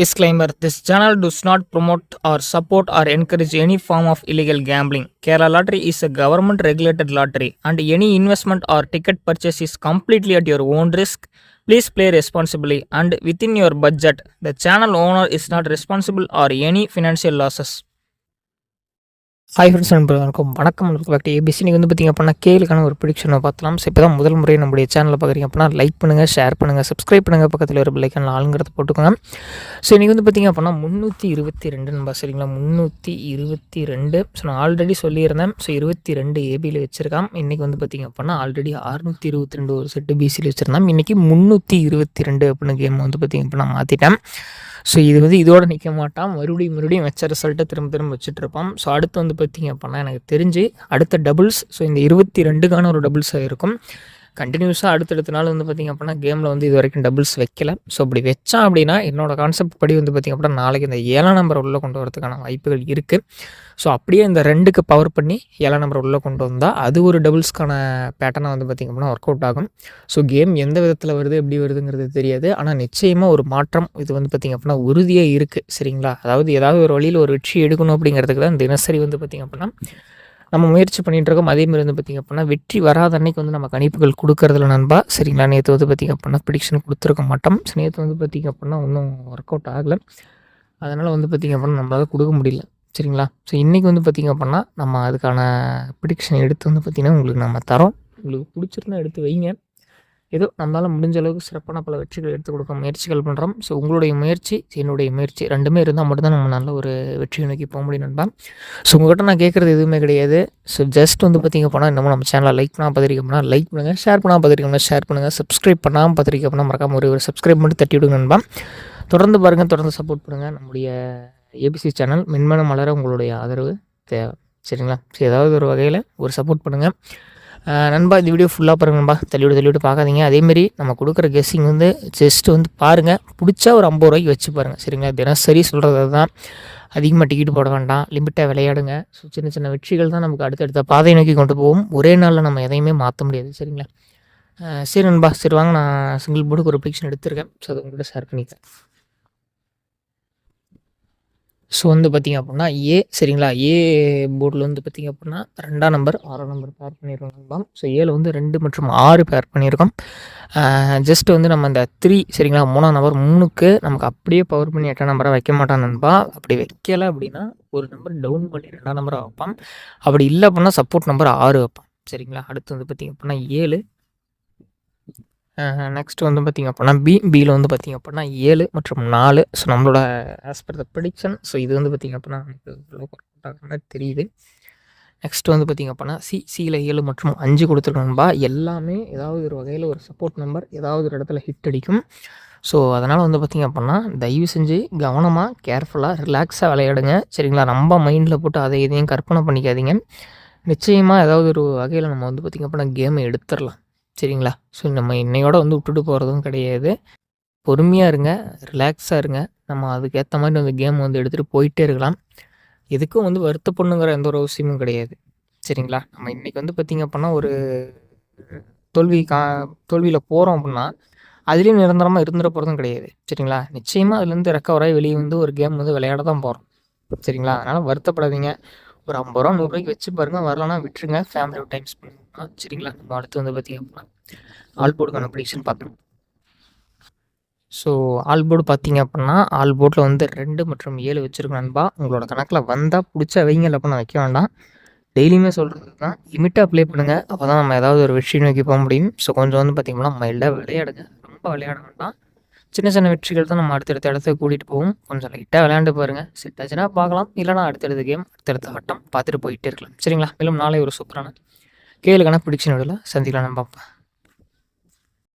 Disclaimer: This channel does not promote or support or encourage any form of illegal gambling. Kerala Lottery is a government regulated lottery, and any investment or ticket purchase is completely at your own risk. Please play responsibly and within your budget. The channel owner is not responsible for any financial losses. Hi friends, நண்பர்களுக்கும் வணக்கம். Welcome ABC. நீங்கள் வந்து பார்த்திங்க அப்படின்னா கேளுக்கான ஒரு ப்ரிடிக்ஷனை பார்க்கலாம். So இப்போ தான் முதல் முறை நம்முடைய சேனலில் பார்க்குறீங்க அப்படின்னா லைக் பண்ணுங்கள், ஷேர் பண்ணுங்கள், சப்ஸ்கிரைப் பண்ணுங்கள், பக்கத்தில் ஒரு பெல்லைக்கான ஆளுங்கிறத போட்டுக்கோங்க. ஸோ இன்றைக்கி வந்து பார்த்திங்க அப்படின்னா 322 நம்ப சரிங்களா, 322. ஸோ நான் ஆல்ரெடி சொல்லியிருந்தேன். ஸோ 22 ஏபியில் வச்சுருக்கான். இன்றைக்கி வந்து பார்த்திங்க அப்படின்னா ஆல்ரெடி 622 ஒரு செட்டு பிசியில் வச்சுருந்தேன். இன்றைக்கி 322 அப்படின்னு கேம் வந்து பார்த்திங்க அப்படின்னா மாற்றிட்டேன். ஸோ இது வந்து இதோடு நிற்க மாட்டான், மறுபடியும் வச்ச ரிசல்ட்டை திரும்ப வச்சுட்ருப்பான். ஸோ அடுத்து வந்து பார்த்திங்க அப்படின்னா எனக்கு தெரிஞ்சு அடுத்த டபுள்ஸ், ஸோ இந்த 22க்கான ஒரு டபுள்ஸாக இருக்கும். கண்டினியூஸாக அடுத்தடுத்த நாள் வந்து பார்த்திங்க அப்படின்னா கேமில் வந்து இது வரைக்கும் டபுள்ஸ் வைக்கல. ஸோ அப்படி வச்சான் அப்படின்னா என்னோடய கான்செப்ட் படி வந்து பார்த்திங்க அப்படின்னா நாளைக்கு இந்த 7ஆம் நம்பரை உள்ளே கொண்டு வரதுக்கான வாய்ப்புகள் இருக்குது. ஸோ அப்படியே இந்த 2க்கு பவர் பண்ணி 7ஆம் நம்பரை உள்ளே கொண்டு வந்தால் அது ஒரு டபுள்ஸ்க்கான பேட்டர்னாக வந்து பார்த்திங்க அப்படின்னா ஒர்க் அவுட் ஆகும். ஸோ கேம் எந்த விதத்தில் வருது, எப்படி வருதுங்கிறது தெரியாது. ஆனால் நிச்சயமாக ஒரு மாற்றம் இது வந்து பார்த்திங்க அப்படின்னா உறுதியாக இருக்குது. சரிங்களா, அதாவது ஏதாவது ஒரு வழியில் ஒரு வெற்றி எடுக்கணும் அப்படிங்கிறதுக்கு தான் தினசரி வந்து பார்த்திங்க அப்படின்னா நம்ம முயற்சி பண்ணிகிட்டு இருக்கோம். அதேமாதிரி வந்து பார்த்திங்க அப்படின்னா வெற்றி வராத அன்னைக்கு வந்து நம்ம கணிப்புகள் கொடுக்கறதுல நண்பா. சரிங்களா, நேற்று வந்து பார்த்திங்க அப்படின்னா ப்ரிடிக்ஷன் கொடுத்துருக்க மாட்டோம். நேற்று வந்து பார்த்திங்க அப்படின்னா ஒன்றும் ஒர்க் அவுட் ஆகலை. அதனால் வந்து பார்த்திங்க அப்படின்னா நம்மளால் கொடுக்க முடியல. சரிங்களா, ஸோ இன்றைக்கி வந்து பார்த்திங்க அப்படின்னா நம்ம அதுக்கான ப்ரிடிக்ஷன் எடுத்து வந்து பார்த்திங்கன்னா உங்களுக்கு நம்ம தரோம். உங்களுக்கு பிடிச்சிருந்தா எடுத்து வைங்க. ஏதோ நம்மளால் முடிஞ்ச அளவுக்கு சிறப்பான பல வெற்றிகள் எடுத்து கொடுக்க முயற்சிகள் பண்ணுறோம். ஸோ உங்களுடைய முயற்சி, என்னுடைய முயற்சி ரெண்டுமே இருந்தால் மட்டும்தான் நம்ம நல்ல ஒரு வெற்றியை நோக்கி போக முடியும் நண்பா. ஸோ உங்கள்கிட்ட நான் கேட்குறது எதுவுமே கிடையாது. ஸோ ஜஸ்ட் வந்து பார்த்திங்க அப்படின்னா இன்னமும் நம்ம சேனலை லைக் பண்ணால் பார்த்துருக்க அப்படின்னா லைக் பண்ணுங்கள், ஷேர் பண்ணால் பார்த்துருக்கோம்னா ஷேர் பண்ணுங்கள், சப்ஸ்கிரைப் பண்ணாமல் பார்த்துருக்க அப்படின்னா மறக்காம ஒரு சப்ஸ்கிரைப் மட்டும் தட்டி விடுங்க நண்பா. தொடர்ந்து பாருங்கள், தொடர்ந்து சப்போர்ட் பண்ணுங்கள். நம்முடைய ஏபிசி சேனல் மென்மேலும் மலர உங்களுடைய ஆதரவு தேவை. சரிங்களா, ஸோ ஏதாவது ஒரு வகையில் ஒரு சப்போர்ட் பண்ணுங்கள் நண்பா. இந்த வீடியோ ஃபுல்லாக பாருங்கள் நண்பா, தள்ளிவிட்டு பார்க்காதீங்க. அதேமாரி நம்ம கொடுக்குற கெஸ்ஸிங் வந்து ஜஸ்ட்டு வந்து பாருங்கள், பிடிச்சா ஒரு 50 ரூபாய்க்கு வச்சு பாருங்கள். சரிங்களா, தினசரி சொல்கிறது தான். அதிகமாக டிக்கெட் போட வேண்டாம், லிமிட்டாக விளையாடுங்க. ஸோ சின்ன வெற்றிகள் தான் நமக்கு அடுத்தடுத்த பாதை நோக்கி கொண்டு போகும். ஒரே நாளில் நம்ம எதையுமே மாற்ற முடியாது. சரிங்களா, சரி நண்பா, சரி வாங்க, நான் சிங்கிள் போர்டுக்கு ஒரு ப்ரிடிக்ஷன் எடுத்திருக்கேன். ஸோ அதை உங்கள்கிட்ட ஷேர் பண்ணிக்கிறேன். ஸோ வந்து பார்த்திங்க அப்படின்னா சரிங்களா, போர்டில் வந்து பார்த்திங்க அப்படின்னா 2ஆம் நம்பர் 6ஆம் நம்பர் பேர் பண்ணியிருக்கோம் நண்பா. ஸோ 7 வந்து 2 மற்றும் 6 பேர் பண்ணியிருக்கோம். ஜஸ்ட் வந்து நம்ம இந்த 3 சரிங்களா, 3ஆம் நம்பர் 3க்கு நமக்கு அப்படியே பவர் பண்ணி 8ஆம் நம்பராக வைக்க மாட்டான் நண்பா. அப்படி வைக்கலை அப்படின்னா ஒரு நம்பர் டவுன் பண்ணி 2ஆம் நம்பராக வைப்பான். அப்படி இல்லை அப்படின்னா சப்போர்ட் நம்பர் 6 வைப்பான். சரிங்களா, அடுத்து வந்து பார்த்திங்க அப்படின்னா 7. நெக்ஸ்ட் வந்து பார்த்திங்க அப்படின்னா பியில் வந்து பார்த்திங்க அப்படின்னா 7 மற்றும் 4. ஸோ நம்மளோட as per the prediction. So இது வந்து பார்த்திங்க அப்படின்னா எனக்கு தெரியுது. நெக்ஸ்ட் வந்து பார்த்திங்க அப்படின்னா சியில் 7 மற்றும் 5 கொடுத்துருக்கோம்பா. எல்லாமே ஏதாவது ஒரு வகையில் ஒரு சப்போர்ட் நம்பர் ஏதாவது ஒரு இடத்துல ஹிட் அடிக்கும். ஸோ அதனால் வந்து பார்த்திங்க அப்படின்னா தயவு செஞ்சு கவனமாக கேர்ஃபுல்லாக ரிலாக்ஸாக விளையாடுங்க. சரிங்களா, நம்ம மைண்டில் போட்டு அதை இதையும் கற்பனை பண்ணிக்காதீங்க. நிச்சயமாக ஏதாவது ஒரு வகையில் நம்ம வந்து பார்த்திங்க அப்படின்னா கேமை எடுத்துடலாம். சரிங்களா, ஸோ நம்ம இன்னையோட வந்து விட்டுட்டு போகிறதும் கிடையாது. பொறுமையாக இருங்க, ரிலாக்ஸாக இருங்க. நம்ம அதுக்கேற்ற மாதிரி வந்து கேம் வந்து எடுத்துகிட்டு போயிட்டே இருக்கலாம். எதுக்கும் வந்து வருத்தப்படணுங்கிற எந்த ஒரு அவசியமும் கிடையாது. சரிங்களா, நம்ம இன்றைக்கி வந்து பார்த்திங்க அப்படின்னா ஒரு தோல்வியில் போகிறோம் அப்படின்னா அதுலேயும் நிரந்தரமாக இருந்துட போகிறதும் கிடையாது. சரிங்களா, நிச்சயமாக அதுலேருந்து ரெக்கவராகி வெளியே வந்து ஒரு கேம் வந்து விளையாட தான் போகிறோம். சரிங்களா, அதனால் வருத்தப்படாதீங்க. ஒரு 50 ரூபா 100 ரூபாய்க்கு வச்சு பாருங்கள், வரலன்னா விட்டுருங்க, ஃபேமிலியோட டைம் ஸ்பெண்ட் பண்ணலாம். சரிங்களா, நம்ம அடுத்து வந்து பார்த்திங்க அப்படின்னா ஆல் போர்டுக்கான ப்ரிடிக்ஷன் பார்க்கணும். ஸோ ஆல் போர்டு பார்த்திங்க அப்படின்னா ஆல் போர்டில் வந்து 2 மற்றும் 7 வச்சுருக்கோம் நண்பா. உங்களோட கணக்கில் வந்தால் பிடிச்சா வைங்க, இல்லை பண்ண வைக்க வேண்டாம். டெய்லியுமே சொல்கிறது தான், லிமிட்டாக ப்ளே பண்ணுங்கள். அப்போ தான் நம்ம ஏதாவது ஒரு வெற்றி நோக்கி போக முடியும். ஸோ கொஞ்சம் வந்து பார்த்திங்கன்னா மைல்டாக விளையாடுங்க, ரொம்ப விளையாட வேண்டாம். சின்ன வெற்றிகள் தான் நம்ம அடுத்தடுத்த இடத்துக்கு கூட்டிகிட்டு போகும். கொஞ்சம் லைட்டாக விளையாண்டு பாருங்கள். செட் ஆச்சுன்னா பார்க்கலாம், இல்லைனா அடுத்தடுத்த கேம் அடுத்தடுத்த வட்டம் பார்த்துட்டு போயிட்டே இருக்கலாம். சரிங்களா, மேலும் நாளை ஒரு சூப்பரான கேளுக்கான ப்ரிடிக்ஷன் வீடியோவில் சந்திக்கலாம் நண்பா.